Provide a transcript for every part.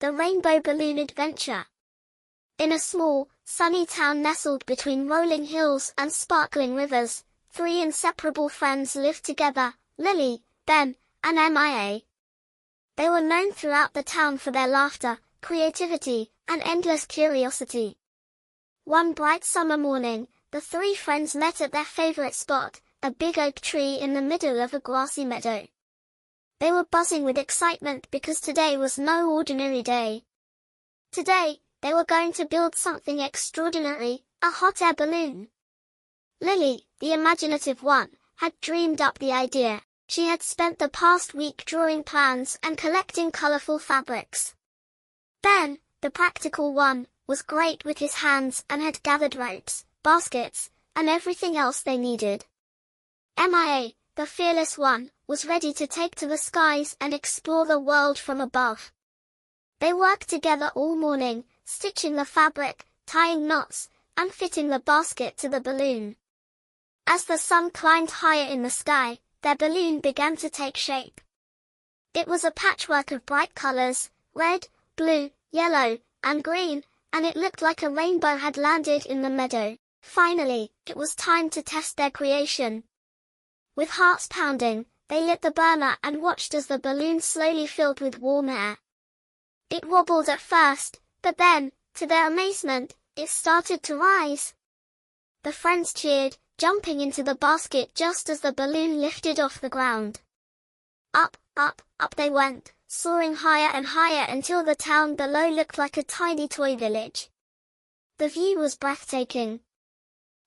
The Rainbow Balloon Adventure. In a small, sunny town nestled between rolling hills and sparkling rivers, three inseparable friends lived together, Lily, Ben, and Mia. They were known throughout the town for their laughter, creativity, and endless curiosity. One bright summer morning, the three friends met at their favorite spot, a big oak tree in the middle of a grassy meadow. They were buzzing with excitement because today was no ordinary day. Today, they were going to build something extraordinary, a hot air balloon. Lily, the imaginative one, had dreamed up the idea. She had spent the past week drawing plans and collecting colorful fabrics. Ben, the practical one, was great with his hands and had gathered ropes, baskets, and everything else they needed. Mia, the fearless one, was ready to take to the skies and explore the world from above. They worked together all morning, stitching the fabric, tying knots, and fitting the basket to the balloon. As the sun climbed higher in the sky, their balloon began to take shape. It was a patchwork of bright colors, red, blue, yellow, and green, and it looked like a rainbow had landed in the meadow. Finally, it was time to test their creation. With hearts pounding, they lit the burner and watched as the balloon slowly filled with warm air. It wobbled at first, but then, to their amazement, it started to rise. The friends cheered, jumping into the basket just as the balloon lifted off the ground. Up, up, up they went, soaring higher and higher until the town below looked like a tiny toy village. The view was breathtaking.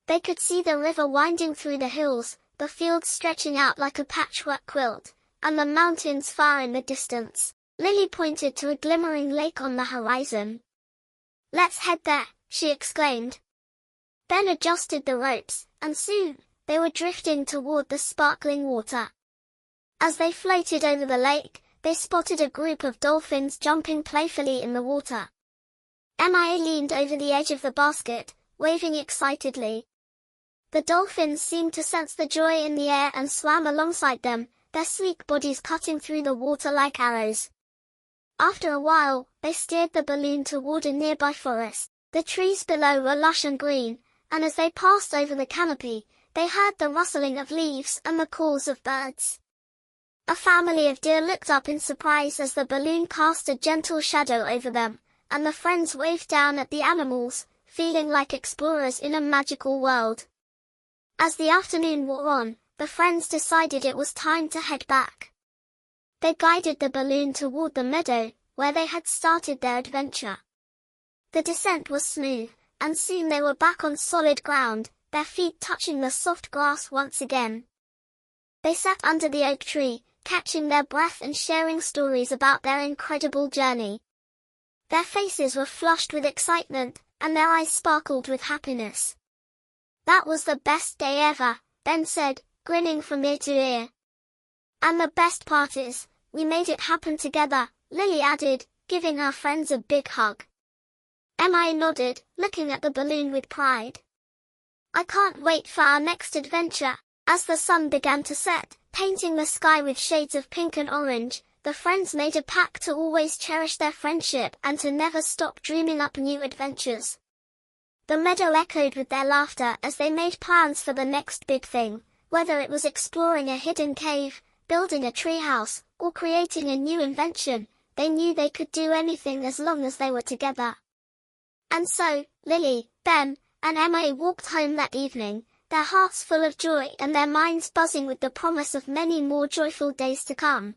They could see the river winding through the hills, the fields stretching out like a patchwork quilt, and the mountains far in the distance. Lily pointed to a glimmering lake on the horizon. "Let's head there," she exclaimed. Ben adjusted the ropes, and soon, they were drifting toward the sparkling water. As they floated over the lake, they spotted a group of dolphins jumping playfully in the water. Mia leaned over the edge of the basket, waving excitedly. The dolphins seemed to sense the joy in the air and swam alongside them, their sleek bodies cutting through the water like arrows. After a while, they steered the balloon toward a nearby forest. The trees below were lush and green, and as they passed over the canopy, they heard the rustling of leaves and the calls of birds. A family of deer looked up in surprise as the balloon cast a gentle shadow over them, and the friends waved down at the animals, feeling like explorers in a magical world. As the afternoon wore on, the friends decided it was time to head back. They guided the balloon toward the meadow, where they had started their adventure. The descent was smooth, and soon they were back on solid ground, their feet touching the soft grass once again. They sat under the oak tree, catching their breath and sharing stories about their incredible journey. Their faces were flushed with excitement, and their eyes sparkled with happiness. "That was the best day ever," Ben said, grinning from ear to ear. "And the best part is, we made it happen together," Lily added, giving her friends a big hug. Mia nodded, looking at the balloon with pride. "I can't wait for our next adventure." As the sun began to set, painting the sky with shades of pink and orange, the friends made a pact to always cherish their friendship and to never stop dreaming up new adventures. The meadow echoed with their laughter as they made plans for the next big thing, whether it was exploring a hidden cave, building a treehouse, or creating a new invention. They knew they could do anything as long as they were together. And so, Lily, Ben, and Mia walked home that evening, their hearts full of joy and their minds buzzing with the promise of many more joyful days to come.